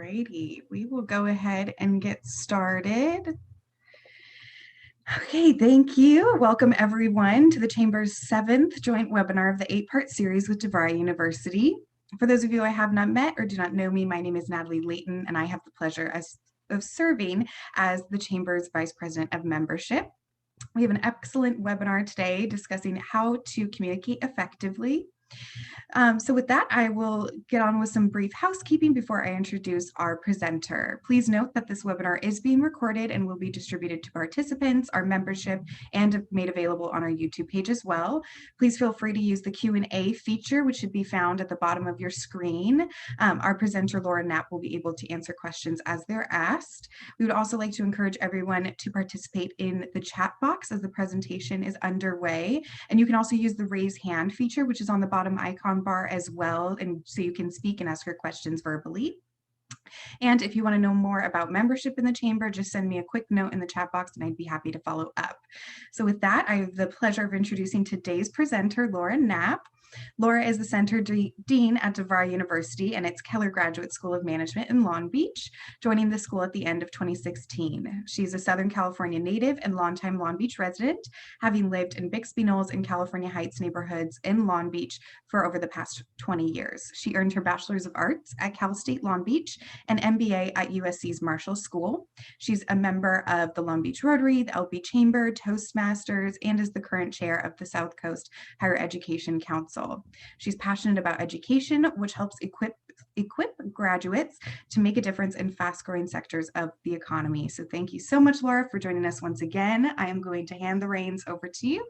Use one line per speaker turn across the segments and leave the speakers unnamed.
Alrighty, we will go ahead and get started. Okay, thank you. Welcome everyone to the Chamber's 7th joint webinar of the 8-part series with DeVry University. For those of you I have not met or do not know me, my name is Natalie Layton, and I have the pleasure of serving as the Chamber's Vice President of Membership. We have an excellent webinar today discussing how to communicate effectively. So with that, I will get on with some brief housekeeping before I introduce our presenter. Please note that this webinar is being recorded and will be distributed to participants, our membership, and made available on our YouTube page as well. Please feel free to use the Q&A feature, which should be found at the bottom of your screen. Our presenter, Laura Knapp, will be able to answer questions as they're asked. We would also like to encourage everyone to participate in the chat box as the presentation is underway. And you can also use the raise hand feature, which is on the bottom icon bar as well, and so you can speak and ask your questions verbally. And if you want to know more about membership in the Chamber, just send me a quick note in the chat box and I'd be happy to follow up. So with that, I have the pleasure of introducing today's presenter, Laura Knapp. Laura is the Center Dean at DeVry University and its Keller Graduate School of Management in Long Beach, joining the school at the end of 2016. She's a Southern California native and longtime Long Beach resident, having lived in Bixby Knolls and California Heights neighborhoods in Long Beach for over the past 20 years. She earned her Bachelor's of Arts at Cal State Long Beach and MBA at USC's Marshall School. She's a member of the Long Beach Rotary, the LB Chamber, Toastmasters, and is the current chair of the South Coast Higher Education Council. She's passionate about education, which helps equip graduates to make a difference in fast-growing sectors of the economy. So thank you so much, Laura, for joining us once again. I am going to hand the reins over to you.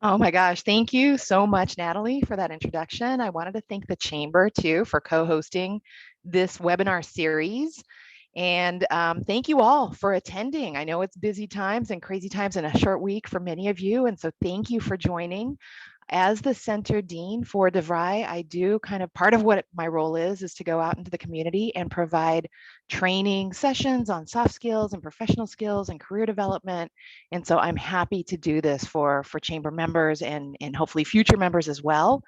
Oh my gosh, thank you so much, Natalie, for that introduction. I wanted to thank the Chamber too for co-hosting this webinar series. And thank you all for attending. I know it's busy times and crazy times in a short week for many of you. And so thank you for joining. As the Center Dean for DeVry, I do kind of part of what my role is to go out into the community and provide training sessions on soft skills and professional skills and career development. And so I'm happy to do this for Chamber members and hopefully future members as well.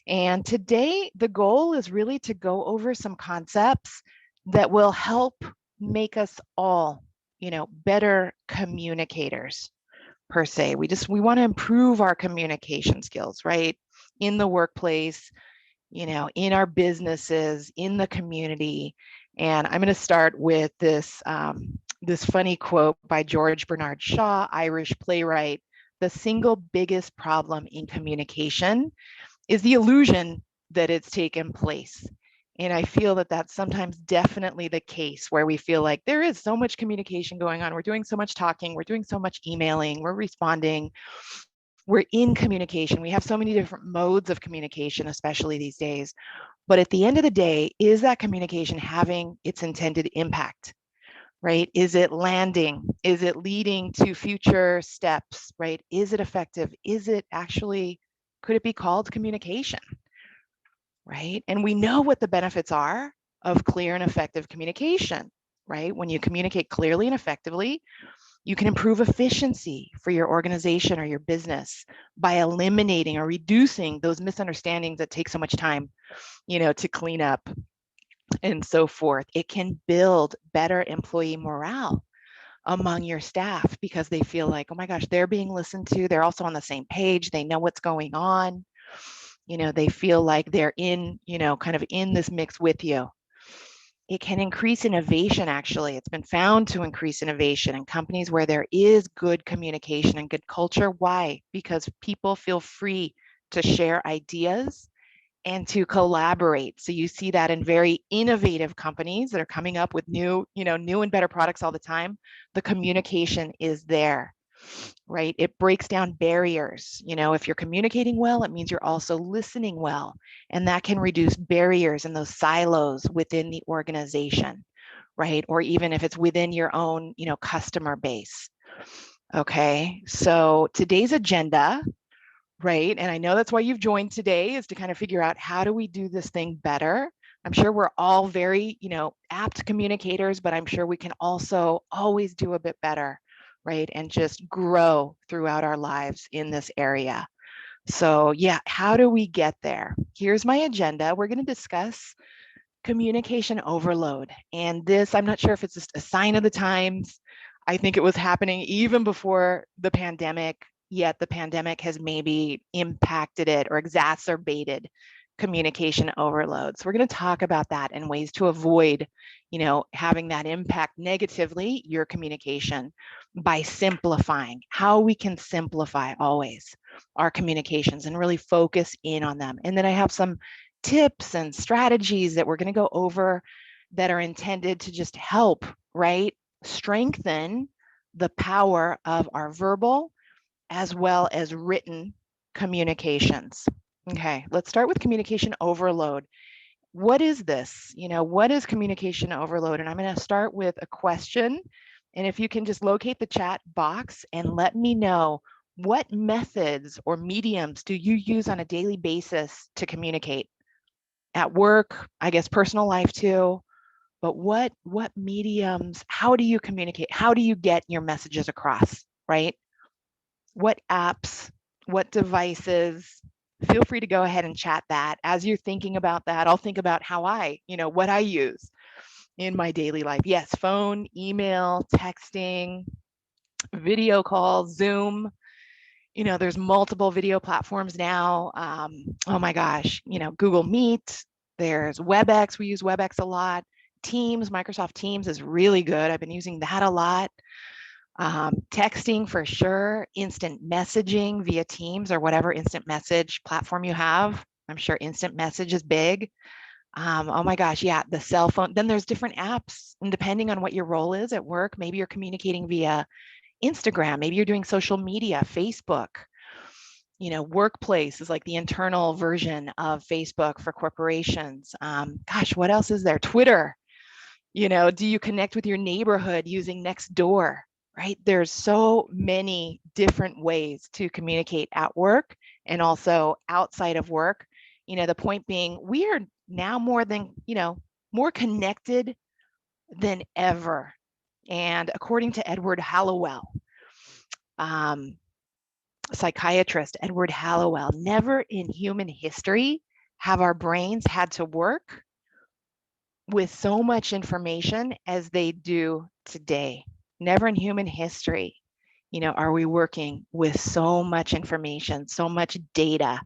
And today, the goal is really to go over some concepts that will help make us all, better communicators. Per se, we want to improve our communication skills, right? In the workplace, in our businesses, in the community. And I'm going to start with this funny quote by George Bernard Shaw, Irish playwright. The single biggest problem in communication is the illusion that it's taken place. And I feel that that's sometimes definitely the case where we feel like there is so much communication going on. We're doing so much talking, we're doing so much emailing, we're responding, we're in communication. We have so many different modes of communication, especially these days. But at the end of the day, is that communication having its intended impact, right? Is it landing? Is it leading to future steps, right? Is it effective? Is it actually, could it be called communication? Right? And we know what the benefits are of clear and effective communication, right? When you communicate clearly and effectively, you can improve efficiency for your organization or your business by eliminating or reducing those misunderstandings that take so much time, to clean up and so forth. It can build better employee morale among your staff because they feel like, oh my gosh, they're being listened to. They're also on the same page. They know what's going on. They feel like they're in, kind of in this mix with you. It can increase innovation, actually. It's been found to increase innovation in companies where there is good communication and good culture. Why? Because people feel free to share ideas and to collaborate. So you see that in very innovative companies that are coming up with new and better products all the time. The communication is there. Right? It breaks down barriers. If you're communicating well, it means you're also listening well. And that can reduce barriers and those silos within the organization, right? Or even if it's within your own, customer base. Okay, so today's agenda, right? And I know that's why you've joined today, is to kind of figure out how do we do this thing better. I'm sure we're all very, apt communicators, but I'm sure we can also always do a bit better, right? And just grow throughout our lives in this area. So yeah, how do we get there? Here's my agenda. We're going to discuss communication overload. And this, I'm not sure if it's just a sign of the times. I think it was happening even before the pandemic, yet the pandemic has maybe impacted it or exacerbated communication overload. So we're going to talk about that and ways to avoid, having that impact negatively your communication by simplifying, how we can simplify always our communications and really focus in on them. And then I have some tips and strategies that we're going to go over that are intended to just help, right? Strengthen the power of our verbal as well as written communications. Okay, let's start with communication overload. What is this? What is communication overload? And I'm going to start with a question. And if you can just locate the chat box and let me know, what methods or mediums do you use on a daily basis to communicate? At work, I guess personal life too, but what mediums, how do you communicate? How do you get your messages across, right? What apps, what devices? Feel free to go ahead and chat that. As you're thinking about that, I'll think about how what I use in my daily life. Yes, phone, email, texting, video calls, Zoom. There's multiple video platforms now. Oh my gosh, Google Meet, there's WebEx. We use WebEx a lot. Teams, Microsoft Teams is really good. I've been using that a lot. Texting for sure, instant messaging via Teams or whatever instant message platform you have. I'm sure instant message is big. Oh my gosh, yeah, the cell phone. Then there's different apps, and depending on what your role is at work, maybe you're communicating via Instagram, maybe you're doing social media, Facebook. Workplace is like the internal version of Facebook for corporations. Gosh, what else is there? Twitter. Do you connect with your neighborhood using Nextdoor? Right? There's so many different ways to communicate at work and also outside of work. The point being, we are now more connected than ever. And according to Edward Hallowell, psychiatrist Edward Hallowell, never in human history have our brains had to work with so much information as they do today. Never in human history, are we working with so much information, so much data,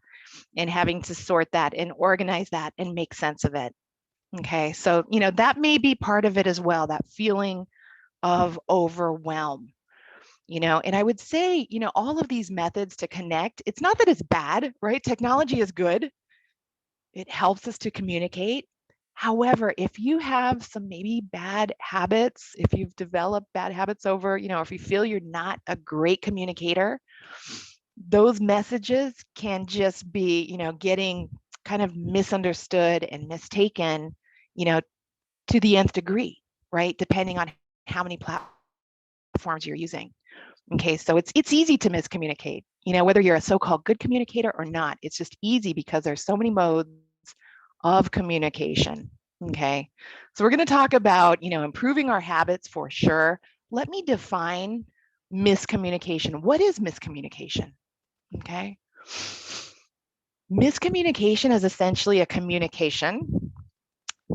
and having to sort that and organize that and make sense of it. Okay, so, that may be part of it as well, that feeling of overwhelm. And I would say, all of these methods to connect, it's not that it's bad, right? Technology is good. It helps us to communicate. However, if you have some maybe bad habits, if you've developed bad habits over, if you feel you're not a great communicator, those messages can just be, getting kind of misunderstood and mistaken, to the nth degree, right? Depending on how many platforms you're using. Okay, so it's easy to miscommunicate, whether you're a so-called good communicator or not. It's just easy because there's so many modes of communication. Okay, so we're going to talk about, improving our habits for sure. Let me define miscommunication. What is miscommunication? Okay, miscommunication is essentially a communication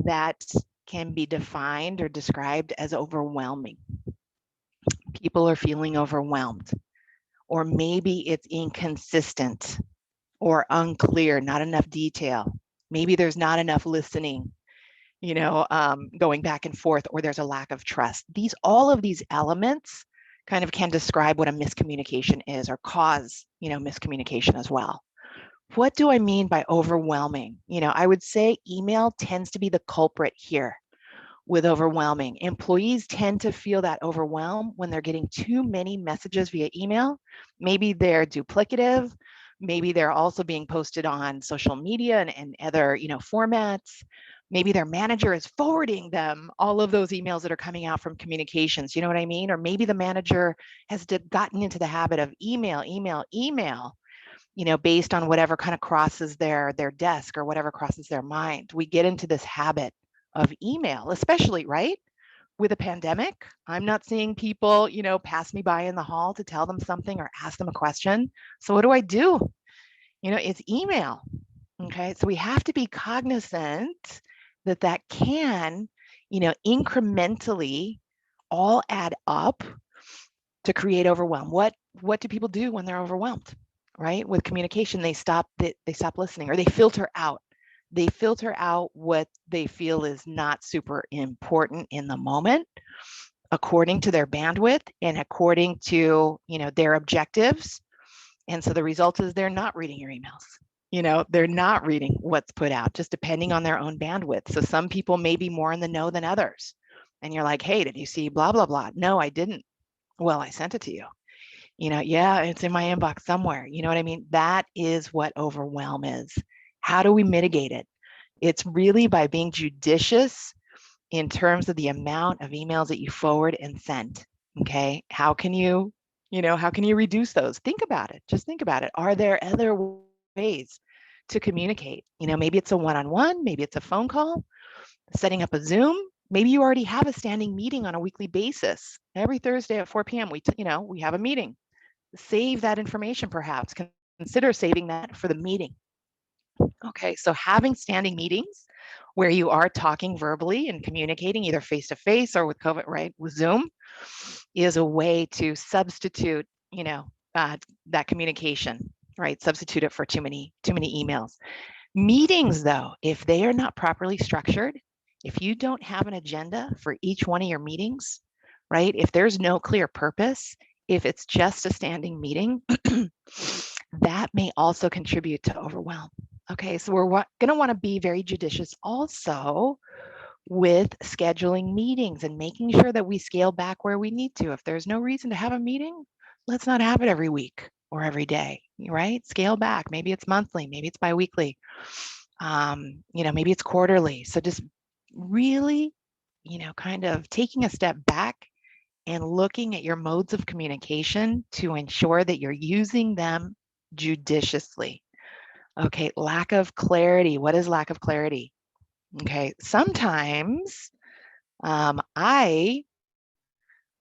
that can be defined or described as overwhelming. People are feeling overwhelmed, or maybe it's inconsistent or unclear, not enough detail. Maybe there's not enough listening, going back and forth, or there's a lack of trust. All of these elements kind of can describe what a miscommunication is or cause, miscommunication as well. What do I mean by overwhelming? I would say email tends to be the culprit here with overwhelming. Employees tend to feel that overwhelm when they're getting too many messages via email. Maybe they're duplicative. Maybe they're also being posted on social media and other, formats. Maybe their manager is forwarding them all of those emails that are coming out from communications. You know what I mean? Or maybe the manager has gotten into the habit of email, based on whatever kind of crosses their desk or whatever crosses their mind. We get into this habit of email, especially, right? With a pandemic, I'm not seeing people, pass me by in the hall to tell them something or ask them a question. So what do? It's email. Okay, so we have to be cognizant that can, incrementally all add up to create overwhelm. What do people do when they're overwhelmed? Right? With communication, they stop listening, or they filter out. They filter out what they feel is not super important in the moment, according to their bandwidth and according to, their objectives. And so the result is they're not reading your emails. They're not reading what's put out, just depending on their own bandwidth. So some people may be more in the know than others. And you're like, hey, did you see blah, blah, blah? No, I didn't. Well, I sent it to you. Yeah, it's in my inbox somewhere. You know what I mean? That is what overwhelm is. How do we mitigate it? It's really by being judicious in terms of the amount of emails that you forward and send. Okay. How can you reduce those? Think about it. Just think about it. Are there other ways to communicate? Maybe it's a one-on-one, maybe it's a phone call, setting up a Zoom. Maybe you already have a standing meeting on a weekly basis. Every Thursday at 4 p.m. we have a meeting. Save that information, perhaps. Consider saving that for the meeting. Okay, so having standing meetings where you are talking verbally and communicating either face to face or with COVID, right, with Zoom, is a way to substitute, that communication, right? Substitute it for too many emails. Meetings, though, if they are not properly structured, if you don't have an agenda for each one of your meetings, right? If there's no clear purpose, if it's just a standing meeting, that may also contribute to overwhelm. Okay, so we're going to want to be very judicious also with scheduling meetings and making sure that we scale back where we need to. If there's no reason to have a meeting, let's not have it every week or every day, right? Scale back. Maybe it's monthly, maybe it's biweekly, maybe it's quarterly. So just really, kind of taking a step back and looking at your modes of communication to ensure that you're using them judiciously. Okay, lack of clarity. What is lack of clarity? Okay, sometimes I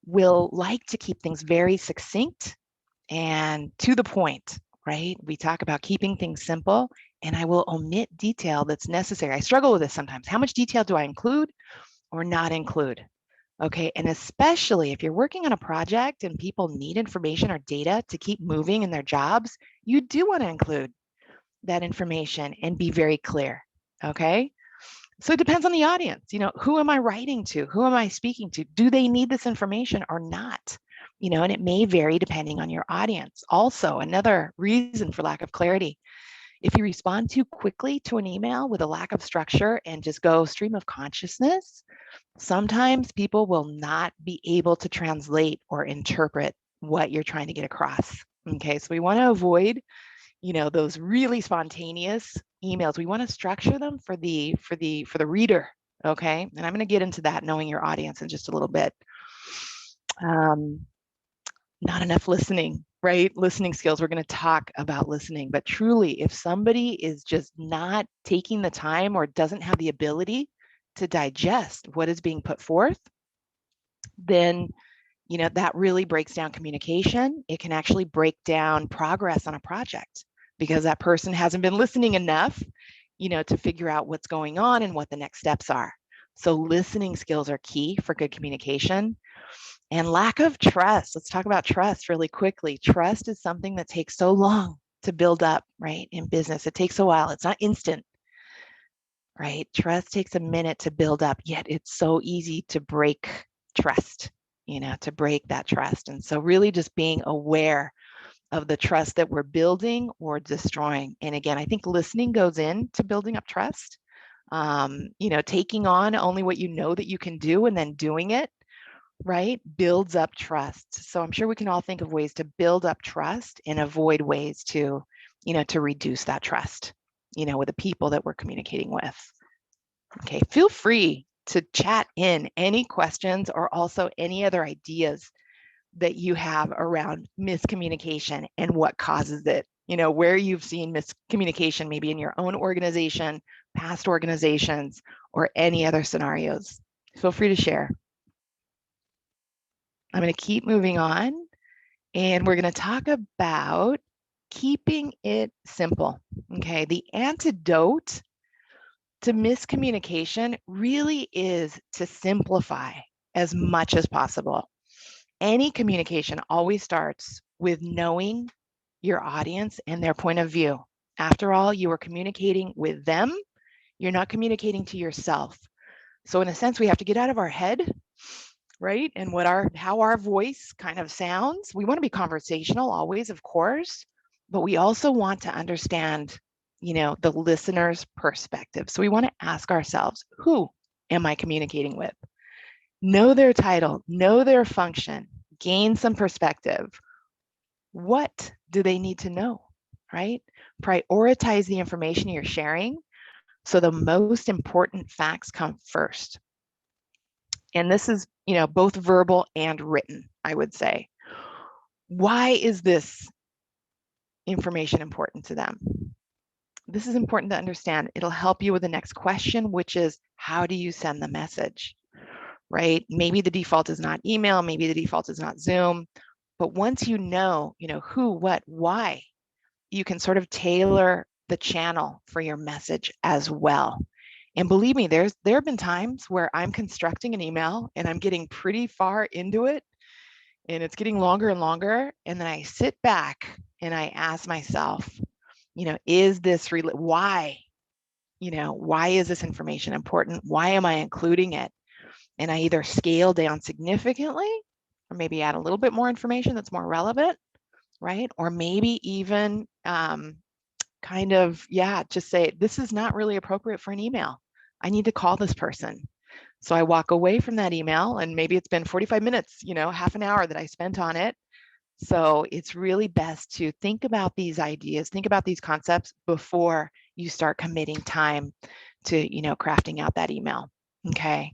will like to keep things very succinct and to the point, right? We talk about keeping things simple, and I will omit detail that's necessary. I struggle with this sometimes. How much detail do I include or not include? Okay, and especially if you're working on a project and people need information or data to keep moving in their jobs, you do want to include that information and be very clear. Okay, so it depends on the audience. Who am I writing to? Who am I speaking to? Do they need this information or not? And it may vary depending on your audience. Also, another reason for lack of clarity, if you respond too quickly to an email with a lack of structure and just go stream of consciousness, sometimes people will not be able to translate or interpret what you're trying to get across. Okay, so we want to avoid, those really spontaneous emails. We want to structure them for the reader. Okay, and I'm going to get into that, knowing your audience, in just a little bit. Not enough listening, right? Listening skills. We're going to talk about listening, but truly, if somebody is just not taking the time or doesn't have the ability to digest what is being put forth, then that really breaks down communication. It can actually break down progress on a project because that person hasn't been listening enough, to figure out what's going on and what the next steps are. So listening skills are key for good communication. And lack of trust. Let's talk about trust really quickly. Trust is something that takes so long to build up, right? In business, it takes a while. It's not instant, right? Trust takes a minute to build up, yet it's so easy to break trust, to break that trust. And so really just being aware of the trust that we're building or destroying. And again, I think listening goes into building up trust. Taking on only what you know that you can do and then doing it, right, builds up trust. So I'm sure we can all think of ways to build up trust and avoid ways to, to reduce that trust, with the people that we're communicating with. Okay, feel free to chat in any questions or also any other ideas that you have around miscommunication and what causes it, where you've seen miscommunication, maybe in your own organization, past organizations, or any other scenarios. Feel free to share. I'm going to keep moving on, and we're going to talk about keeping it simple. Okay, the antidote to miscommunication really is to simplify as much as possible. Any communication always starts with knowing your audience and their point of view. After all, you are communicating with them. You're not communicating to yourself. So in a sense, we have to get out of our head, right? And how our voice kind of sounds. We want to be conversational always, of course, but we also want to understand, the listener's perspective. So we want to ask ourselves, who am I communicating with? Know their title, know their function, gain some perspective. What do they need to know, right? Prioritize the information you're sharing so the most important facts come first. And this is, both verbal and written, I would say. Why is this information important to them? This is important to understand. It'll help you with the next question, which is, how do you send the message, right? Maybe the default is not email, maybe the default is not Zoom, but once you know, who, what, why, you can sort of tailor the channel for your message as well. And believe me, there have been times where I'm constructing an email and I'm getting pretty far into it and it's getting longer and longer. And then I sit back and I ask myself, is this why? Why is this information important? Why am I including it? And I either scale down significantly or maybe add a little bit more information that's more relevant, right? Or maybe even just say, this is not really appropriate for an email. I need to call this person. So I walk away from that email and maybe it's been 45 minutes, half an hour that I spent on it. So it's really best to think about these ideas, think about these concepts before you start committing time to, crafting out that email. Okay.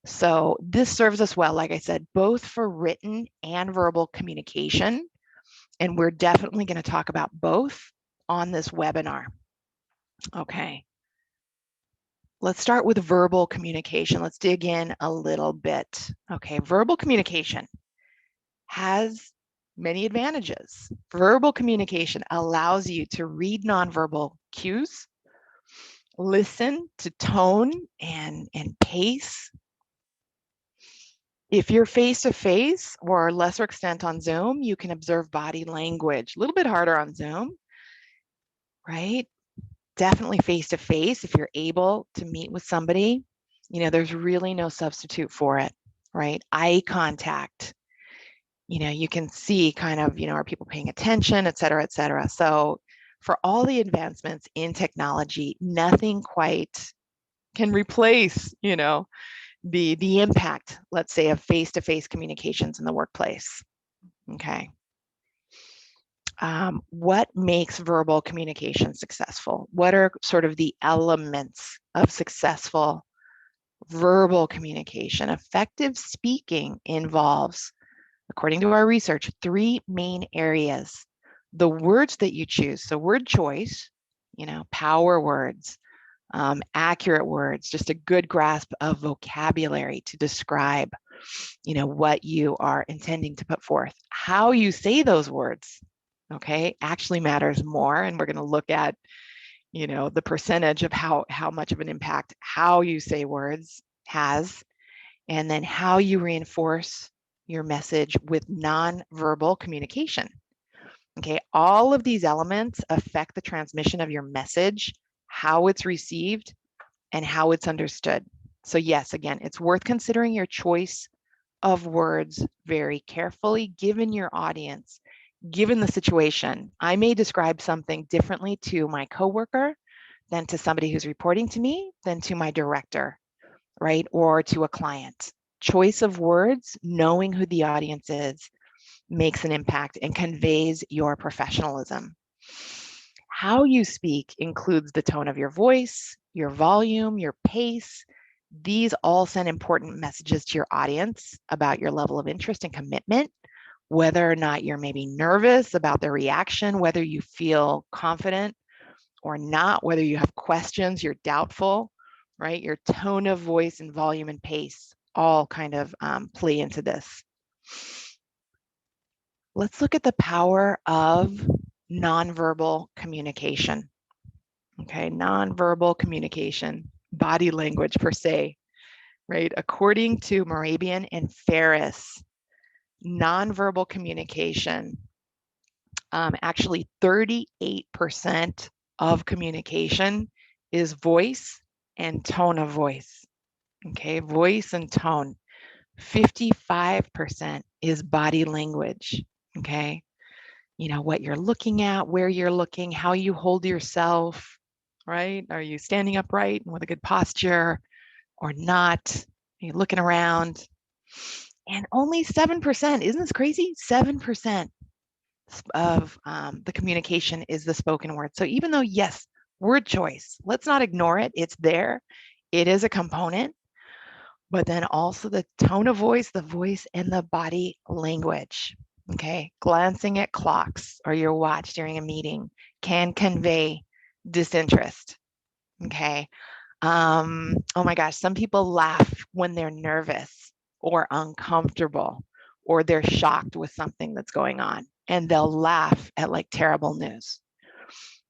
So this serves us well, like I said, both for written and verbal communication. And we're definitely going to talk about both on this webinar. Okay. Let's start with verbal communication. Let's dig in a little bit. Okay, verbal communication has many advantages. Verbal communication allows you to read nonverbal cues, listen to tone and pace. If you're face-to-face or lesser extent on Zoom, you can observe body language. A little bit harder on Zoom, right? Definitely face-to-face, if you're able to meet with somebody, there's really no substitute for it, right? Eye contact, you can see kind of, are people paying attention, et cetera, et cetera. So for all the advancements in technology, nothing quite can replace, the impact, let's say, of face-to-face communications in the workplace. Okay. What makes verbal communication successful? What are sort of the elements of successful verbal communication? Effective speaking involves, according to our research, 3 main areas. The words that you choose, so word choice, power words, accurate words, just a good grasp of vocabulary to describe, what you are intending to put forth. How you say those words, okay, actually matters more. And we're going to look at, the percentage of how much of an impact how you say words has, and then how you reinforce your message with nonverbal communication. Okay, all of these elements affect the transmission of your message, how it's received, and how it's understood. So yes, again, it's worth considering your choice of words very carefully, given your audience, given the situation. I may describe something differently to my coworker than to somebody who's reporting to me, than to my director, right? Or to a client. Choice of words, knowing who the audience is, makes an impact and conveys your professionalism. How you speak includes the tone of your voice, your volume, your pace. These all send important messages to your audience about your level of interest and commitment, whether or not you're maybe nervous about their reaction, whether you feel confident or not, whether you have questions, you're doubtful, right? Your tone of voice and volume and pace all kind of play into this. Let's look at the power of nonverbal communication. Okay, nonverbal communication, body language per se, right? According to Morabian and Ferris, nonverbal communication, actually 38% of communication is voice and tone of voice. Okay, voice and tone. 55% is body language. Okay, you know, what you're looking at, where you're looking, how you hold yourself, right? Are you standing upright and with a good posture or not? Are you looking around? And only 7%, isn't this crazy? 7% of the communication is the spoken word. So even though, yes, word choice, let's not ignore it. It's there. It is a component, but then also the tone of voice, the voice, and the body language. Okay, glancing at clocks or your watch during a meeting can convey disinterest. Okay. Oh my gosh, some people laugh when they're nervous or uncomfortable or they're shocked with something that's going on, and they'll laugh at like terrible news.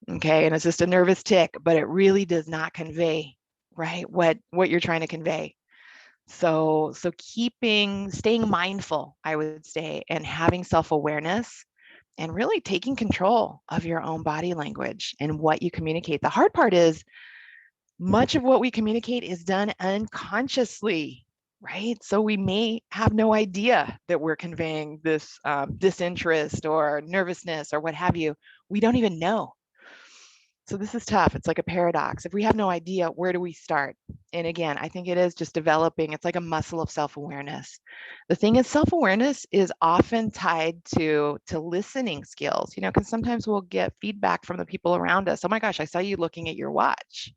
Okay, and it's just a nervous tick, but it really does not convey, right, what you're trying to convey. So staying mindful, I would say, and having self-awareness and really taking control of your own body language and what you communicate. The hard part is much of what we communicate is done unconsciously, right? So we may have no idea that we're conveying this disinterest or nervousness or what have you. We don't even know. So this is tough. It's like a paradox. If we have no idea, where do we start? And again, I think it is just developing. It's like a muscle of self-awareness. The thing is, self-awareness is often tied to listening skills, you know, because sometimes we'll get feedback from the people around us. Oh my gosh, I saw you looking at your watch.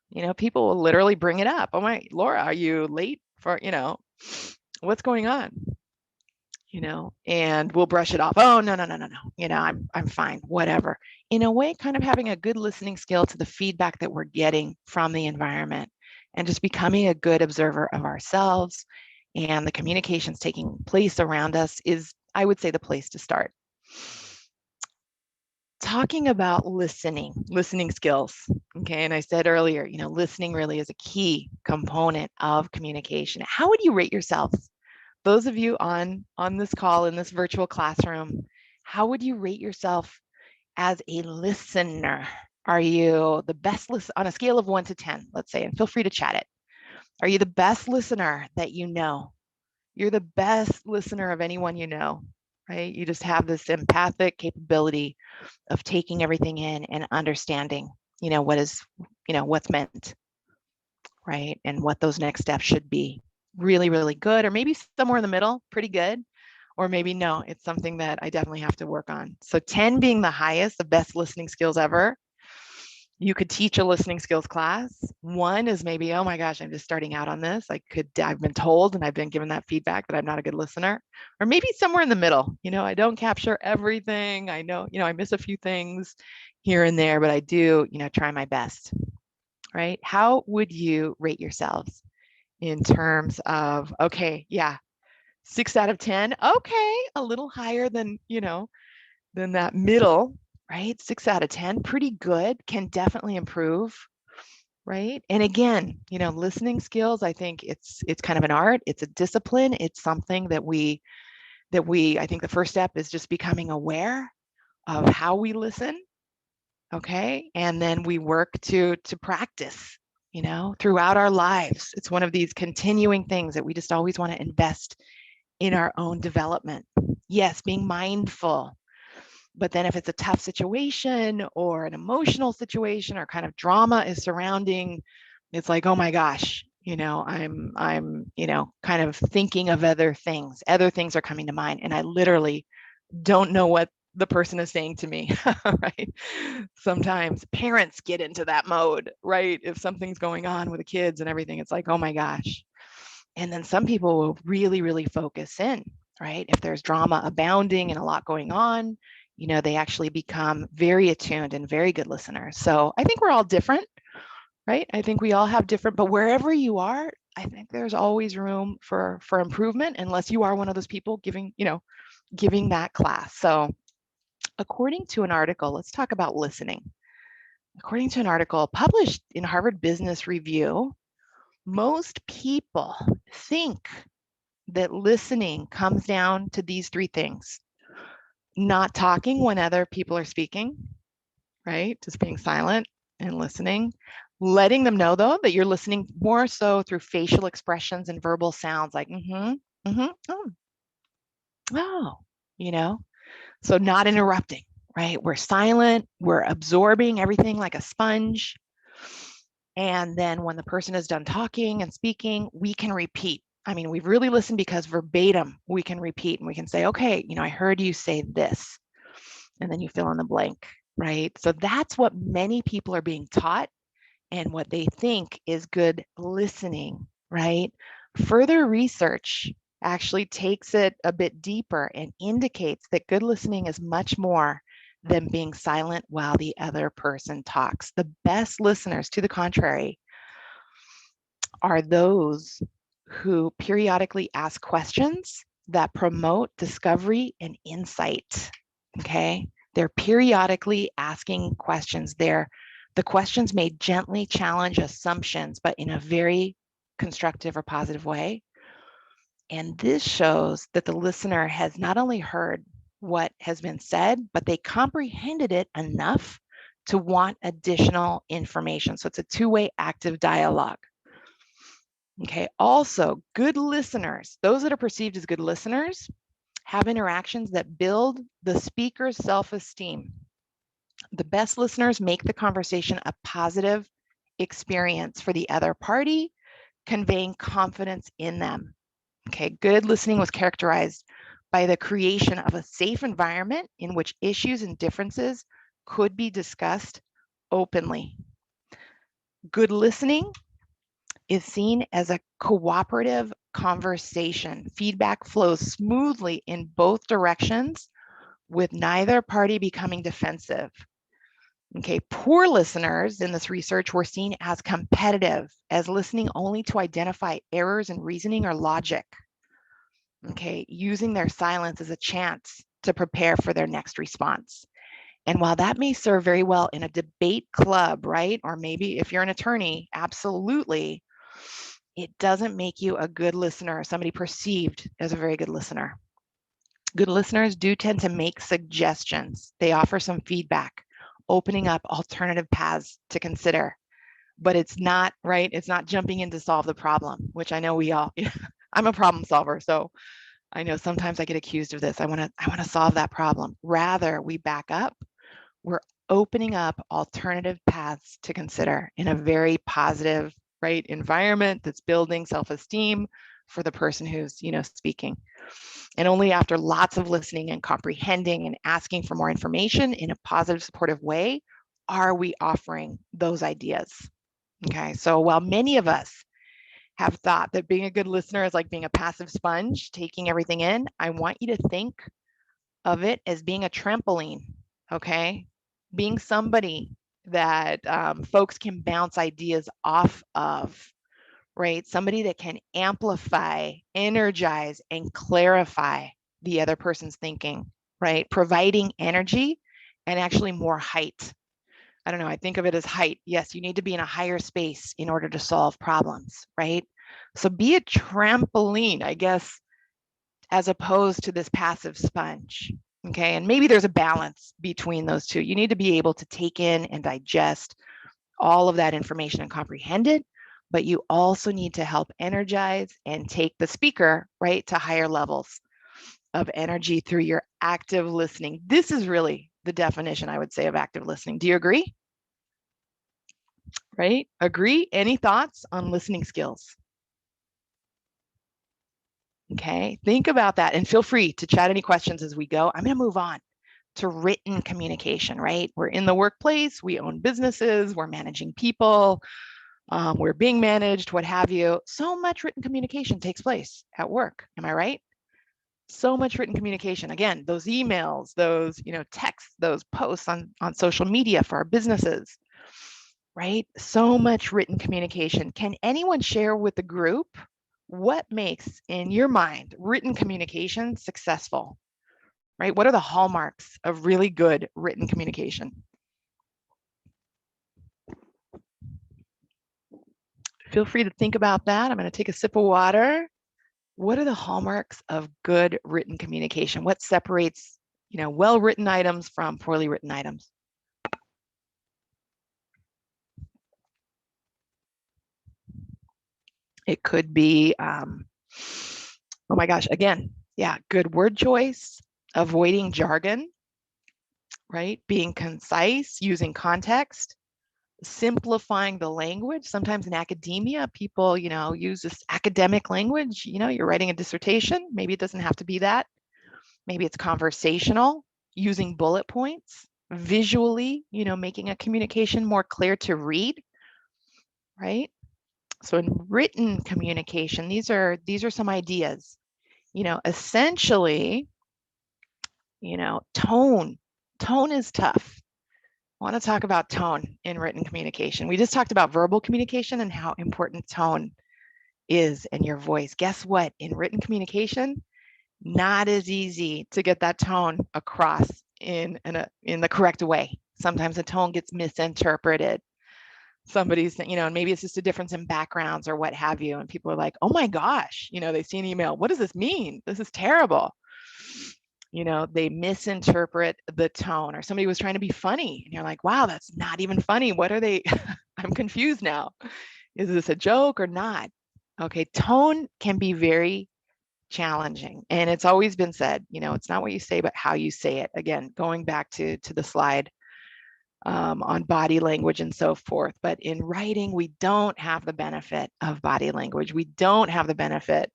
You know, people will literally bring it up. Oh my, Laura, are you late for, you know, what's going on? You know, and we'll brush it off. Oh, no, no, no, no, no. You know, I'm fine, whatever. In a way, kind of having a good listening skill to the feedback that we're getting from the environment and just becoming a good observer of ourselves and the communications taking place around us is, I would say, the place to start. Talking about listening skills. Okay. And I said earlier, you know, listening really is a key component of communication. How would you rate yourselves? Those of you on this call in this virtual classroom, how would you rate yourself as a listener? Are you the best listen on a scale of 1 to 10, let's say, and feel free to chat it. Are you the best listener that you know? You're the best listener of anyone you know, right? You just have this empathic capability of taking everything in and understanding, you know, what's meant, right? And what those next steps should be. Really, really good, or maybe somewhere in the middle, pretty good, or maybe no, it's something that I definitely have to work on. So 10 being the highest, the best listening skills ever. You could teach a listening skills class. 1 is maybe, oh my gosh, I'm just starting out on this. I've been told and I've been given that feedback that I'm not a good listener. Or maybe somewhere in the middle, you know, I don't capture everything. I know, you know, I miss a few things here and there, but I do, you know, try my best, right? How would you rate yourselves in terms of, okay, yeah, 6 out of 10. Okay, a little higher than, you know, than that middle, right? 6 out of 10, pretty good, can definitely improve, right? And again, you know, listening skills, I think it's kind of an art, it's a discipline, it's something that we I think the first step is just becoming aware of how we listen, okay? And then we work to practice, you know, throughout our lives. It's one of these continuing things that we just always want to invest in our own development. Yes, being mindful. But then if it's a tough situation or an emotional situation or kind of drama is surrounding, it's like, oh my gosh, you know, I'm, you know, kind of thinking of other things. Other things are coming to mind. And I literally don't know what the person is saying to me, right? Sometimes parents get into that mode, right? If something's going on with the kids and everything, it's like, oh my gosh. And then some people will really, really focus in, right? If there's drama abounding and a lot going on, you know, they actually become very attuned and very good listeners. So I think we're all different, right? I think we all have different, but wherever you are, I think there's always room for improvement unless you are one of those people giving, you know, giving that class. So according to an article, let's talk about listening. According to an article published in Harvard Business Review, most people think that listening comes down to these three things: not talking when other people are speaking, right? Just being silent and listening. Letting them know, though, that you're listening more so through facial expressions and verbal sounds like, oh, oh, you know? So not interrupting, right? We're silent, we're absorbing everything like a sponge. And then when the person is done talking and speaking, we can repeat. I mean, we've really listened because verbatim we can repeat and we can say, okay, I heard you say this. And then you fill in the blank, right? So that's what many people are being taught and what they think is good listening, right? Further research actually takes it a bit deeper and indicates that good listening is much more than being silent while the other person talks. The best listeners, to the contrary, are those who periodically ask questions that promote discovery and insight. Okay. They're periodically asking questions. The questions may gently challenge assumptions, but in a very constructive or positive way. And this shows that the listener has not only heard what has been said, but they comprehended it enough to want additional information. So it's a two-way active dialogue. Okay. Also, good listeners, those that are perceived as good listeners, have interactions that build the speaker's self-esteem. The best listeners make the conversation a positive experience for the other party, conveying confidence in them. Okay, good listening was characterized by the creation of a safe environment in which issues and differences could be discussed openly. Good listening is seen as a cooperative conversation. Feedback flows smoothly in both directions with neither party becoming defensive. Okay, poor listeners in this research were seen as competitive, as listening only to identify errors in reasoning or logic. Okay, using their silence as a chance to prepare for their next response. And while that may serve very well in a debate club, right? Or maybe if you're an attorney, absolutely, it doesn't make you a good listener or somebody perceived as a very good listener. Good listeners do tend to make suggestions. They offer some feedback, opening up alternative paths to consider. But it's not, right? It's not jumping in to solve the problem, which I know we all, I'm a problem solver. So I know sometimes I get accused of this. I want to solve that problem. Rather, we back up. We're opening up alternative paths to consider in a very positive, right, environment that's building self-esteem for the person who's, speaking. And only after lots of listening and comprehending and asking for more information in a positive, supportive way are we offering those ideas. Okay, so while many of us have thought that being a good listener is like being a passive sponge, taking everything in, I want you to think of it as being a trampoline, okay? Being somebody that folks can bounce ideas off of, right? Somebody that can amplify, energize, and clarify the other person's thinking, right? Providing energy and actually more height. I don't know, I think of it as height. Yes, you need to be in a higher space in order to solve problems, right? So be a trampoline, I guess, as opposed to this passive sponge. Okay. And maybe there's a balance between those two. You need to be able to take in and digest all of that information and comprehend it, but you also need to help energize and take the speaker, right, to higher levels of energy through your active listening. This is really the definition, I would say, of active listening. Do you agree? Right? Agree? Any thoughts on listening skills? Okay, think about that and feel free to chat any questions as we go. I'm going to move on to written communication, right? We're in the workplace, we own businesses, we're managing people, we're being managed, what have you. So much written communication takes place at work. Am I right? So much written communication. Again, those emails, those, texts, those posts on social media for our businesses, right? So much written communication. Can anyone share with the group what makes, in your mind, written communication successful, right? What are the hallmarks of really good written communication? Feel free to think about that. I'm going to take a sip of water. What are the hallmarks of good written communication? What separates, well-written items from poorly written items? It could be, oh my gosh, again, yeah, good word choice, avoiding jargon, right? Being concise, using context, simplifying the language. Sometimes in academia, people, use this academic language. You're writing a dissertation. Maybe it doesn't have to be that. Maybe it's conversational, using bullet points, visually, making a communication more clear to read, right? So in written communication, these are some ideas. Essentially, tone. Tone is tough. I want to talk about tone in written communication. We just talked about verbal communication and how important tone is in your voice. Guess what? In written communication, not as easy to get that tone across in the correct way. Sometimes the tone gets misinterpreted. Somebody's, and maybe it's just a difference in backgrounds or what have you. And people are like, oh my gosh, they see an email. What does this mean? This is terrible. They misinterpret the tone, or somebody was trying to be funny and you're like, wow, that's not even funny. What are they? I'm confused now. Is this a joke or not? Okay, tone can be very challenging. And it's always been said, it's not what you say, but how you say it. Again, going back to the slide on body language and so forth. But in writing, we don't have the benefit of body language. We don't have the benefit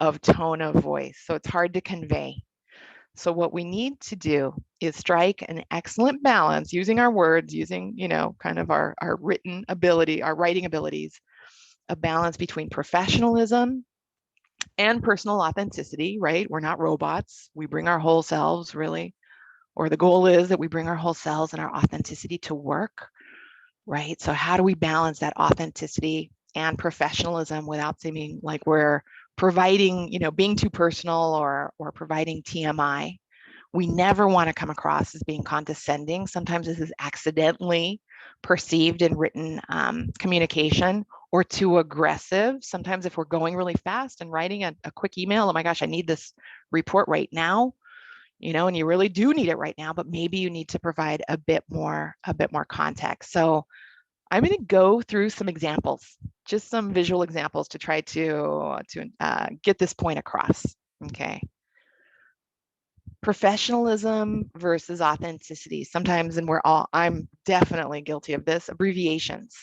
of tone of voice. So it's hard to convey. So what we need to do is strike an excellent balance using our words, using, kind of our written ability, our writing abilities, a balance between professionalism and personal authenticity, right? We're not robots. We bring our whole selves, really, or the goal is that we bring our whole selves and our authenticity to work, right? So how do we balance that authenticity and professionalism without seeming like we're providing, being too personal or providing TMI? We never want to come across as being condescending. Sometimes this is accidentally perceived in written communication, or too aggressive. Sometimes if we're going really fast and writing a quick email, oh my gosh, I need this report right now, and you really do need it right now, but maybe you need to provide a bit more context. So I'm going to go through some examples, just some visual examples to try to get this point across. Okay. Professionalism versus authenticity. Sometimes, and I'm definitely guilty of this, abbreviations,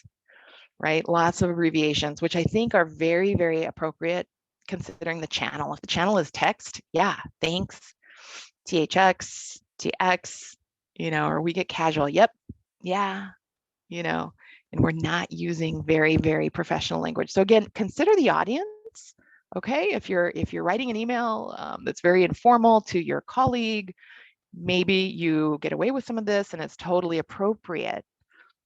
right? Lots of abbreviations, which I think are very, very appropriate considering the channel. If the channel is text, yeah, thanks, THX, TX, or we get casual, yep, yeah, and we're not using very, very professional language. So again, consider the audience. Okay, if you're writing an email that's very informal to your colleague, maybe you get away with some of this and it's totally appropriate.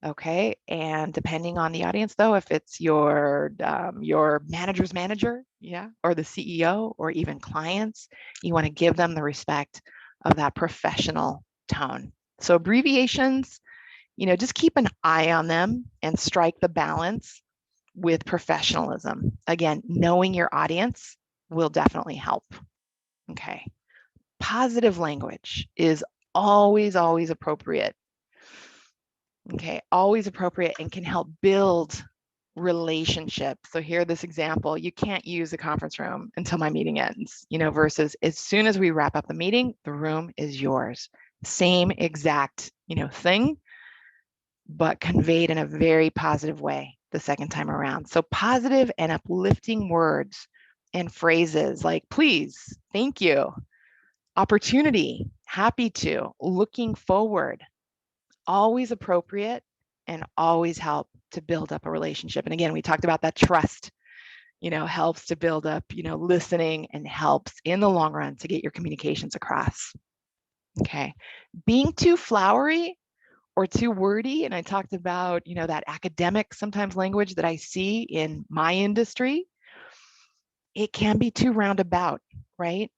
Okay, and depending on the audience, though, if it's your manager's manager, yeah, or the CEO, or even clients, you want to give them the respect of that professional tone. So abbreviations, just keep an eye on them and strike the balance with professionalism. Again, knowing your audience will definitely help. Okay. Positive language is always, always appropriate. Okay. Always appropriate and can help build relationships. So here, this example, you can't use the conference room until my meeting ends, versus as soon as we wrap up the meeting, the room is yours. Same exact, thing, but conveyed in a very positive way the second time around. So positive and uplifting words and phrases like please, thank you, opportunity, happy to, looking forward, always appropriate and always help to build up a relationship. And again, we talked about that trust, helps to build up, listening, and helps in the long run to get your communications across. Okay. Being too flowery or too wordy, and I talked about, that academic sometimes language that I see in my industry, it can be too roundabout, right?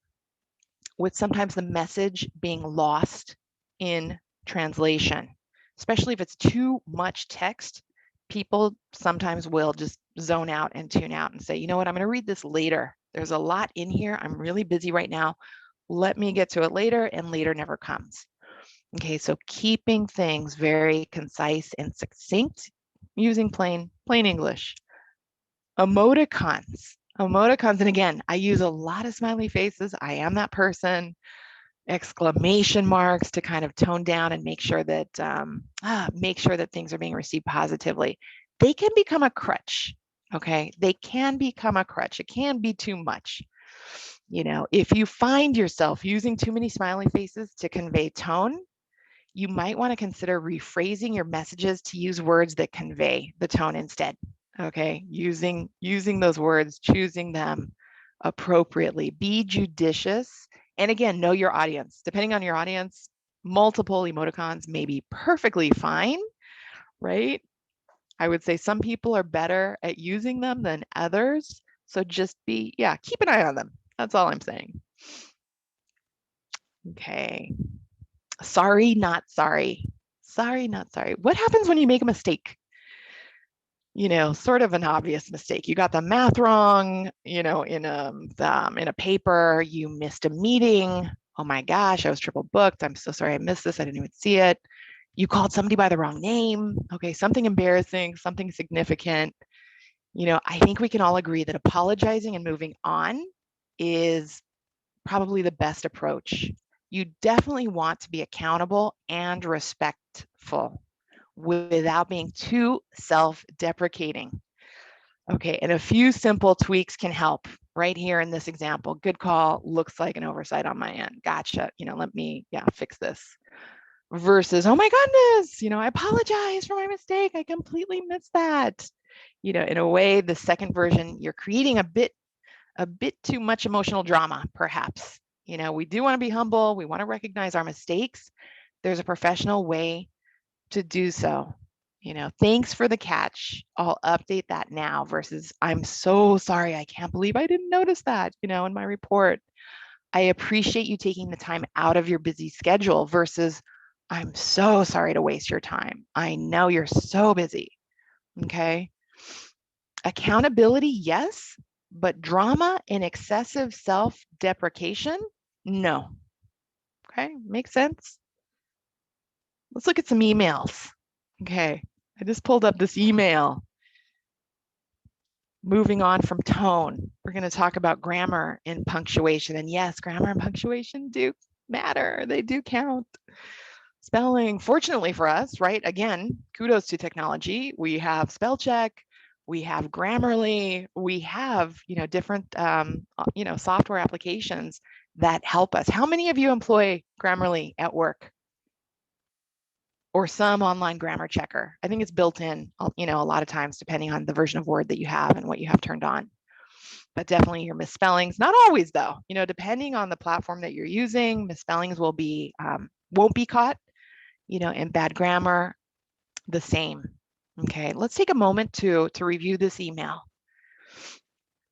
With sometimes the message being lost in translation, especially if it's too much text. People sometimes will just zone out and tune out and say, you know what, I'm going to read this later. There's a lot in here. I'm really busy right now. Let me get to it later, and later never comes. Okay, so keeping things very concise and succinct using plain English. Emoticons, and again, I use a lot of smiley faces. I am that person. Exclamation marks to kind of tone down and make sure that things are being received positively. They can become a crutch. Okay, they can become a crutch. It can be too much. If you find yourself using too many smiley faces to convey tone, you might want to consider rephrasing your messages to use words that convey the tone instead. Okay, using those words, choosing them appropriately. Be judicious. And again, know your audience. Depending on your audience, multiple emoticons may be perfectly fine, right? I would say some people are better at using them than others. So just keep an eye on them. That's all I'm saying. Okay. Sorry, not sorry. Sorry, not sorry. What happens when you make a mistake? Sort of an obvious mistake. You got the math wrong, in a paper, you missed a meeting. Oh my gosh, I was triple booked. I'm so sorry I missed this. I didn't even see it. You called somebody by the wrong name. Okay, something embarrassing, something significant. I think we can all agree that apologizing and moving on is probably the best approach. You definitely want to be accountable and respectful without being too self-deprecating. Okay, and a few simple tweaks can help right here in this example. Good call, looks like an oversight on my end. Gotcha, let me, fix this. Versus, oh my goodness, I apologize for my mistake. I completely missed that. In a way, the second version, you're creating a bit too much emotional drama, perhaps. We do want to be humble. We want to recognize our mistakes. There's a professional way to do so. Thanks for the catch. I'll update that now versus I'm so sorry. I can't believe I didn't notice that, in my report. I appreciate you taking the time out of your busy schedule versus I'm so sorry to waste your time. I know you're so busy. Okay. Accountability, yes, but drama and excessive self-deprecation, no. Okay, makes sense? Let's look at some emails. Okay, I just pulled up this email. Moving on from tone, we're going to talk about grammar and punctuation. And yes, grammar and punctuation do matter. They do count. Spelling, fortunately for us, right? Again, kudos to technology. We have spell check, we have Grammarly, we have, different, software applications that help us. How many of you employ Grammarly at work? Or some online grammar checker? I think it's built in, a lot of times, depending on the version of Word that you have and what you have turned on. But definitely your misspellings, not always though, depending on the platform that you're using, misspellings won't be caught, and bad grammar, the same. Okay, let's take a moment to review this email,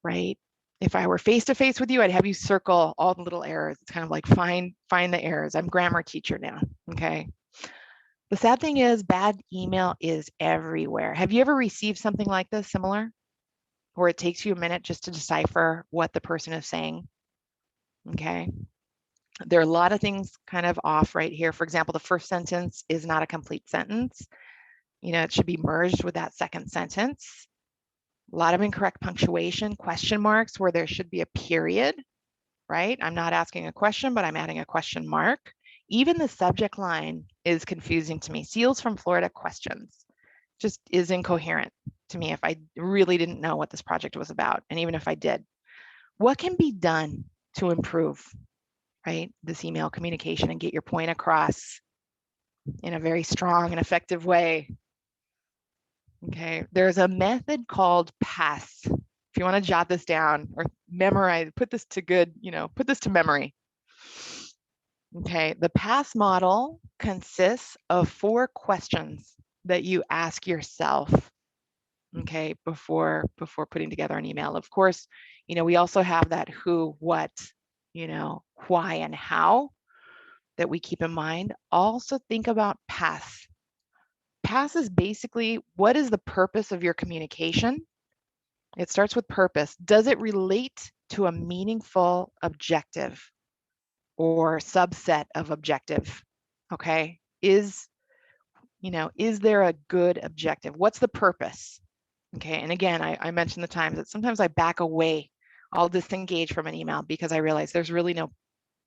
right? If I were face to face with you, I'd have you circle all the little errors. It's kind of like find the errors. I'm grammar teacher now, okay? The sad thing is bad email is everywhere. Have you ever received something like this, similar, where it takes you a minute just to decipher what the person is saying? Okay. There are a lot of things kind of off right here. For example, the first sentence is not a complete sentence. It should be merged with that second sentence. A lot of incorrect punctuation, question marks where there should be a period, right? I'm not asking a question, but I'm adding a question mark. Even the subject line is confusing to me. Seals from Florida questions just is incoherent to me if I really didn't know what this project was about. And even if I did, what can be done to improve, right, this email communication and get your point across in a very strong and effective way? Okay, there's a method called PASS. If you want to jot this down or memorize, put this to memory. Okay, the PASS model consists of 4 questions that you ask yourself, okay, before putting together an email. Of course, we also have that who, what, why, and how that we keep in mind. Also think about PASS. PASS is basically, what is the purpose of your communication? It starts with purpose. Does it relate to a meaningful objective or subset of objective? Okay. Is there a good objective? What's the purpose? Okay. And again, I mentioned the times that sometimes I back away. I'll disengage from an email because I realize there's really no,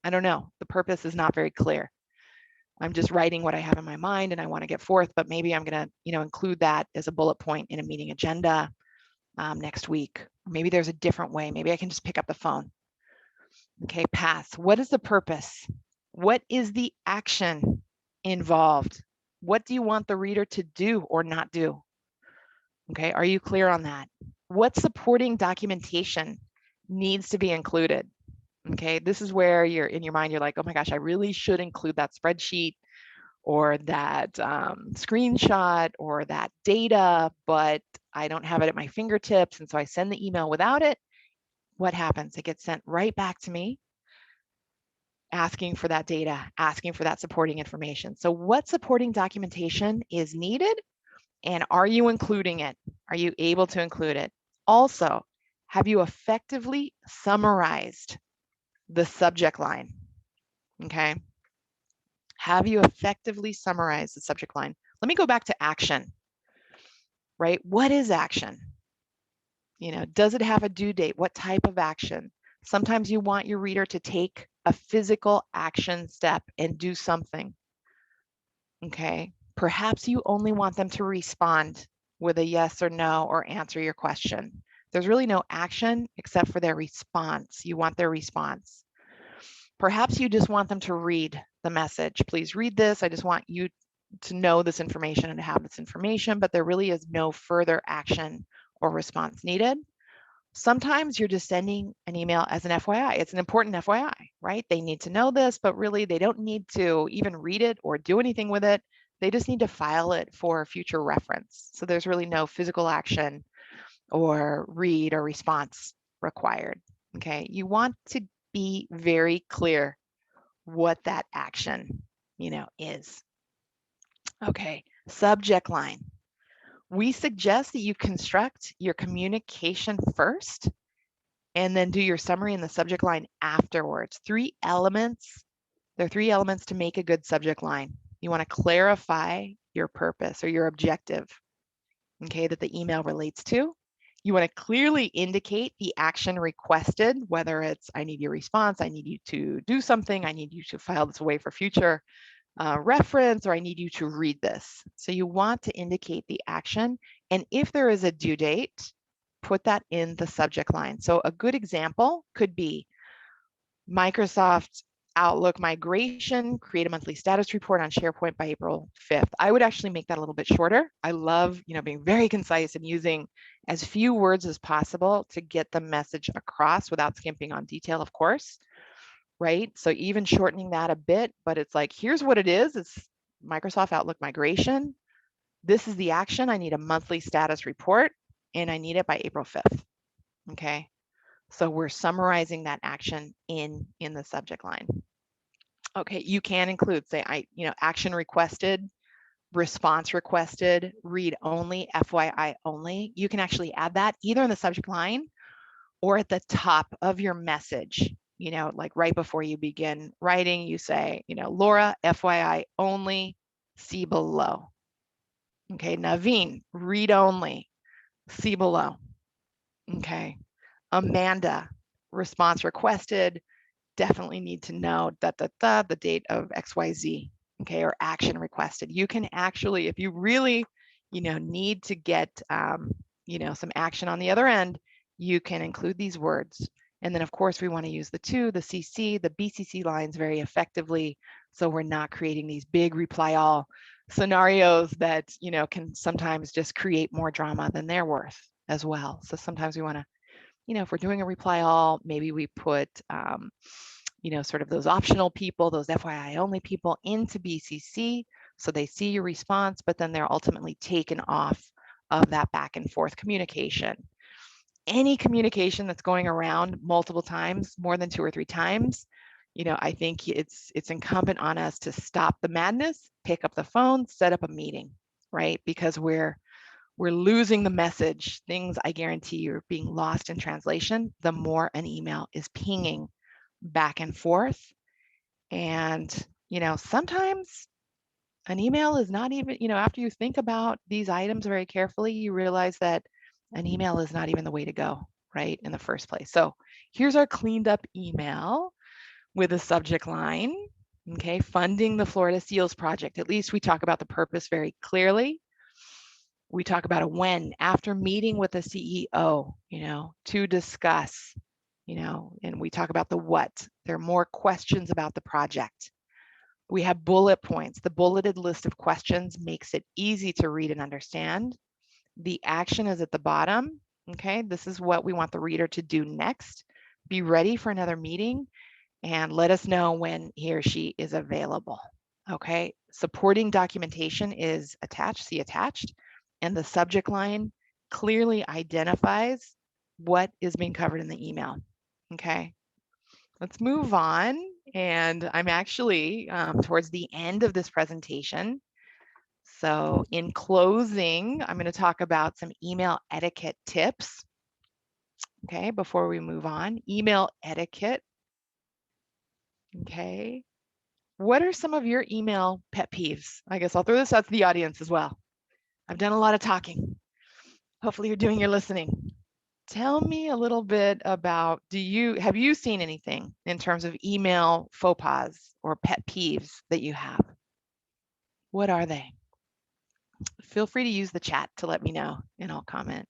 I don't know, the purpose is not very clear. I'm just writing what I have in my mind and I want to get forth, but maybe I'm going to, include that as a bullet point in a meeting agenda next week. Maybe there's a different way. Maybe I can just pick up the phone. Okay, path. What is the purpose? What is the action involved? What do you want the reader to do or not do? Okay, are you clear on that? What supporting documentation needs to be included? Okay, this is where you're in your mind, you're like, oh my gosh, I really should include that spreadsheet or that screenshot or that data, but I don't have it at my fingertips. And so I send the email without it. What happens? It gets sent right back to me asking for that data, asking for that supporting information. So what supporting documentation is needed and are you including it? Are you able to include it? Also, have you effectively summarized the subject line? Okay. Have you effectively summarized the subject line? Let me go back to action, right? What is action? Does it have a due date? What type of action? Sometimes you want your reader to take a physical action step and do something. Okay. Perhaps you only want them to respond with a yes or no or answer your question. There's really no action except for their response. You want their response. Perhaps you just want them to read the message. Please read this. I just want you to know this information and to have this information, but there really is no further action or response needed. Sometimes you're just sending an email as an FYI. It's an important FYI, right? They need to know this, but really they don't need to even read it or do anything with it. They just need to file it for future reference. So there's really no physical action or read or response required. Okay. You want to be very clear what that action, is. Okay. Subject line. We suggest that you construct your communication first and then do your summary in the subject line afterwards. Three elements. There are three elements to make a good subject line. You want to clarify your purpose or your objective, okay, that the email relates to. You want to clearly indicate the action requested, whether it's I need your response, I need you to do something, I need you to file this away for future reference, or I need you to read this. So you want to indicate the action. And if there is a due date, put that in the subject line. So a good example could be Microsoft Outlook migration, create a monthly status report on SharePoint by April 5th. I would actually make that a little bit shorter. I love, being very concise and using as few words as possible to get the message across without skimping on detail, of course, right? So even shortening that a bit, but it's like, here's what it is. It's Microsoft Outlook migration. This is the action. I need a monthly status report and I need it by April 5th. Okay. So we're summarizing that action in the subject line. Okay, you can include, say, action requested, response requested, read only, FYI only. You can actually add that either in the subject line or at the top of your message. Like right before you begin writing, you say, Laura, FYI only, see below. Okay, Naveen, read only, see below. Okay, Amanda, response requested, definitely need to know the date of XYZ, okay, or action requested. You can actually, if you really, need to get, some action on the other end, you can include these words. And then of course we want to use the CC, the BCC lines very effectively. So we're not creating these big reply all scenarios that, can sometimes just create more drama than they're worth as well. So sometimes we want to, if we're doing a reply all, maybe we put, sort of those optional people, those FYI only people into BCC so they see your response, but then they're ultimately taken off of that back and forth communication. Any communication that's going around multiple times, more than 2 or 3 times, I think it's incumbent on us to stop the madness, pick up the phone, set up a meeting, right? Because we're we're losing the message. Things I guarantee you are being lost in translation the more an email is pinging back and forth. And, sometimes an email is not even, after you think about these items very carefully, you realize that an email is not even the way to go, right, in the first place. So here's our cleaned up email with a subject line, okay, funding the Florida SEALs project. At least we talk about the purpose very clearly. We talk about a when, after meeting with the CEO, to discuss, and we talk about the what. There are more questions about the project. We have bullet points. The bulleted list of questions makes it easy to read and understand. The action is at the bottom. Okay, this is what we want the reader to do next. Be ready for another meeting and let us know when he or she is available. Okay, supporting documentation is attached, see attached, and the subject line clearly identifies what is being covered in the email. Okay, let's move on. And I'm actually towards the end of this presentation. So in closing, I'm going to talk about some email etiquette tips. Okay, before we move on, email etiquette. Okay, what are some of your email pet peeves? I guess I'll throw this out to the audience as well. I've done a lot of talking. Hopefully you're doing your listening. Tell me a little bit about, have you seen anything in terms of email faux pas or pet peeves that you have? What are they? Feel free to use the chat to let me know and I'll comment.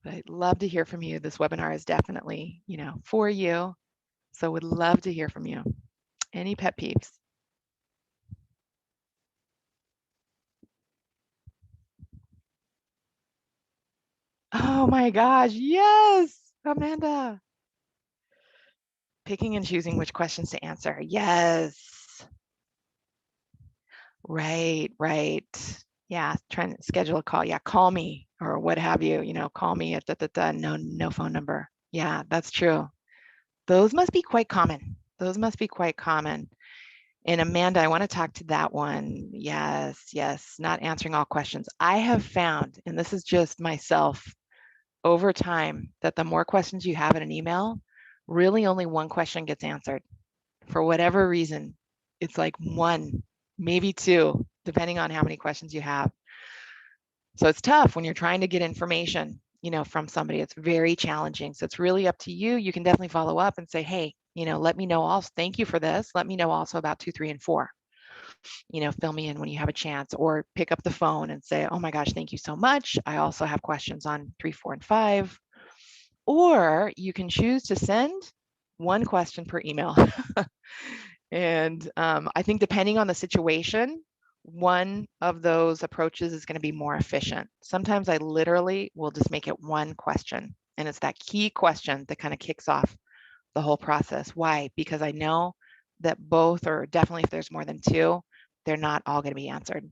But I'd love to hear from you. This webinar is definitely, for you. So would love to hear from you. Any pet peeves? Oh my gosh, yes, Amanda. Picking and choosing which questions to answer. Yes. Right. Yeah, trying to schedule a call. Yeah, call me or what have you, call me at no phone number. Yeah, that's true. Those must be quite common. And Amanda, I want to talk to that one. Yes, not answering all questions. I have found, and this is just myself, over time, that the more questions you have in an email, really only one question gets answered. For whatever reason, it's like one, maybe two, depending on how many questions you have. So it's tough when you're trying to get information, from somebody. It's very challenging. So it's really up to you. You can definitely follow up and say, hey, let me know also. Thank you for this. Let me know also about 2, 3, and 4. Fill me in when you have a chance, or pick up the phone and say, oh my gosh, thank you so much. I also have questions on 3, 4, and 5. Or you can choose to send one question per email. And I think depending on the situation, one of those approaches is going to be more efficient. Sometimes I literally will just make it one question, and it's that key question that kind of kicks off the whole process. Why? Because I know that both, or definitely if there's more than two, they're not all going to be answered.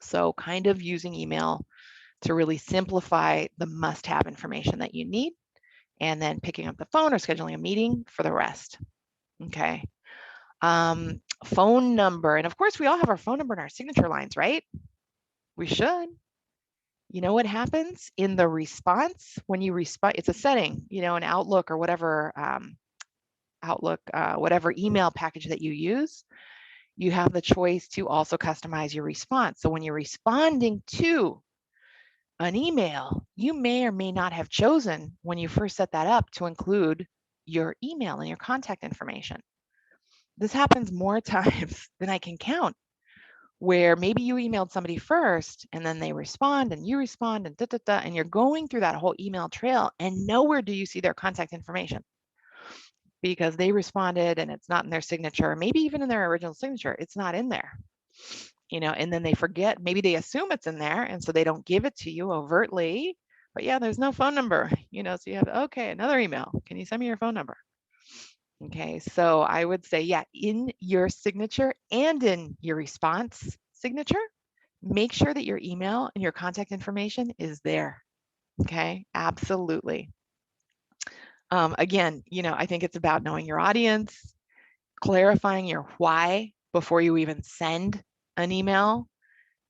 So kind of using email to really simplify the must-have information that you need, and then picking up the phone or scheduling a meeting for the rest. Okay. Phone number. And of course, we all have our phone number in our signature lines, right? We should. You know what happens in the response when you respond? It's a setting, an Outlook or whatever whatever email package that you use. You have the choice to also customize your response. So when you're responding to an email, you may or may not have chosen when you first set that up to include your email and your contact information. This happens more times than I can count, where maybe you emailed somebody first and then they respond and you respond and and you're going through that whole email trail and nowhere do you see their contact information because they responded and it's not in their signature, maybe even in their original signature, it's not in there. And then they forget, maybe they assume it's in there and so they don't give it to you overtly, but yeah, there's no phone number, so you have, okay, another email, can you send me your phone number? Okay, so I would say, yeah, in your signature and in your response signature, make sure that your email and your contact information is there. Okay, absolutely. Again, I think it's about knowing your audience, clarifying your why before you even send an email.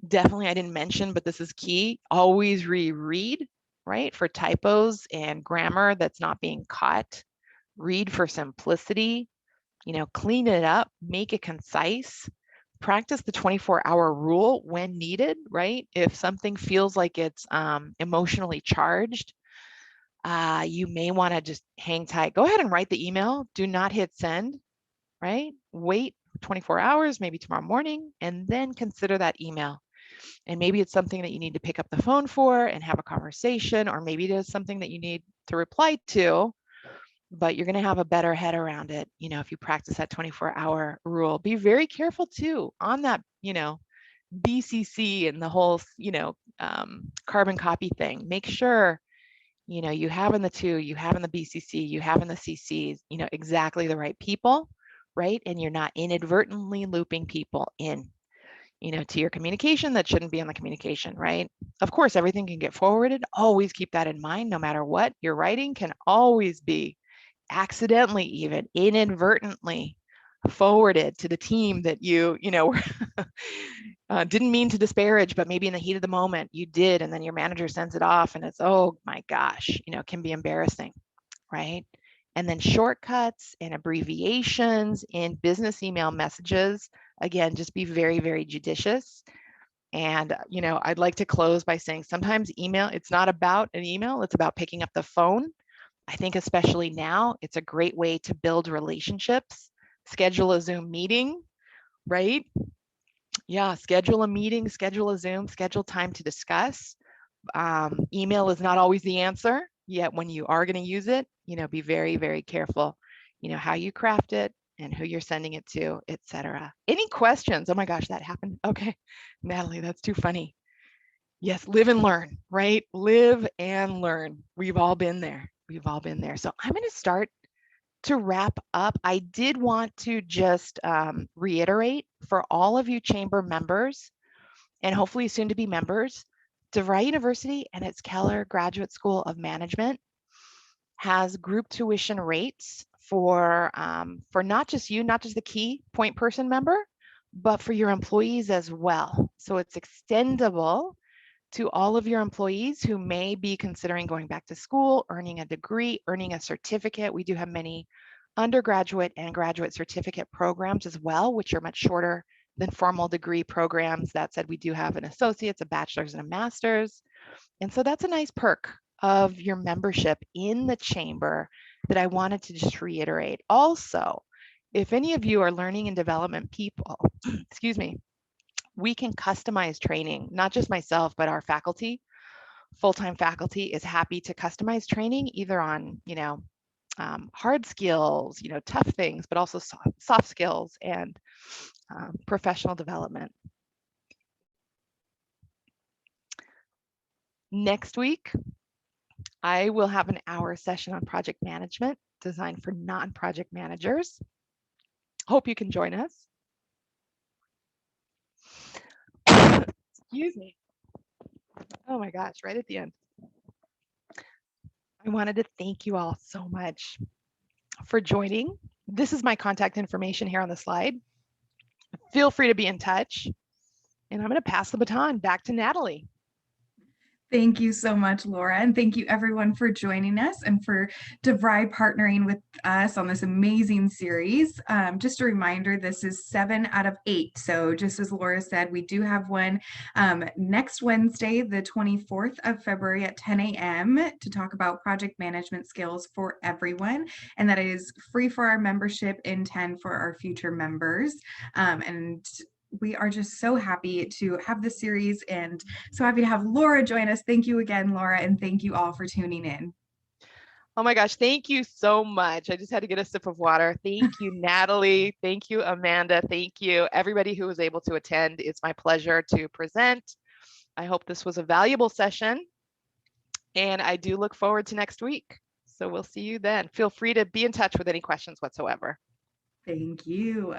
Definitely, I didn't mention, but this is key. Always reread, right? For typos and grammar that's not being caught. Read for simplicity, clean it up, make it concise. Practice the 24-hour rule when needed, right? If something feels like it's emotionally charged, you may want to just hang tight. Go ahead and write the email. Do not hit send, right? Wait 24 hours, maybe tomorrow morning, and then consider that email. And maybe it's something that you need to pick up the phone for and have a conversation, or maybe it is something that you need to reply to, but you're going to have a better head around it, if you practice that 24-hour rule. Be very careful too on that, BCC and the whole, carbon copy thing. Make sure, you have in the two, you have in the BCC, you have in the CCs, exactly the right people, right? And you're not inadvertently looping people in, to your communication that shouldn't be on the communication, right? Of course, everything can get forwarded. Always keep that in mind. No matter what you're writing can always be accidentally, even inadvertently forwarded to the team that didn't mean to disparage, but maybe in the heat of the moment you did, and then your manager sends it off and it's, oh my gosh, it can be embarrassing, right? And then shortcuts and abbreviations in business email messages, again, just be very, very judicious. And, I'd like to close by saying sometimes email, it's not about an email, it's about picking up the phone. I think especially now, it's a great way to build relationships. Schedule a Zoom meeting, right? Yeah, schedule a meeting, schedule a Zoom, schedule time to discuss. Email is not always the answer, yet when you are going to use it, be very, very careful, how you craft it and who you're sending it to, etc. Any questions? Oh my gosh, that happened. Okay, Natalie, that's too funny. Yes, live and learn, right? Live and learn. We've all been there. We've all been there. So I'm going to start to wrap up. I did want to just reiterate for all of you chamber members and hopefully soon to be members, DeVry University and its Keller Graduate School of Management has group tuition rates for not just you, not just the key point person member, but for your employees as well. So it's extendable to all of your employees who may be considering going back to school, earning a degree, earning a certificate. We do have many undergraduate and graduate certificate programs as well, which are much shorter than formal degree programs. That said, we do have an associate's, a bachelor's, and a master's. And so that's a nice perk of your membership in the chamber that I wanted to just reiterate. Also, if any of you are learning and development people, excuse me, we can customize training, not just myself, but our faculty, full-time faculty is happy to customize training either on, hard skills, tough things, but also soft skills and professional development. Next week, I will have an hour session on project management designed for non-project managers. Hope you can join us. Excuse me. Oh my gosh, right at the end. I wanted to thank you all so much for joining. This is my contact information here on the slide. Feel free to be in touch. And I'm going to pass the baton back to Natalie.
Thank you so much, Laura. And thank you everyone for joining us and for DeVry partnering with us on this amazing series. Just a reminder, this is 7 out of 8. So just as Laura said, we do have one next Wednesday, the 24th of February at 10 a.m. to talk about project management skills for everyone. And that is free for our membership and 10 for our future members. And we are just so happy to have this series and so happy to have Laura join us. Thank you again, Laura, and thank you all for tuning in.
Oh my gosh, thank you so much. I just had to get a sip of water. Thank you, Natalie. Thank you, Amanda. Thank you, everybody who was able to attend. It's my pleasure to present. I hope this was a valuable session, and I do look forward to next week. So we'll see you then. Feel free to be in touch with any questions whatsoever.
Thank you.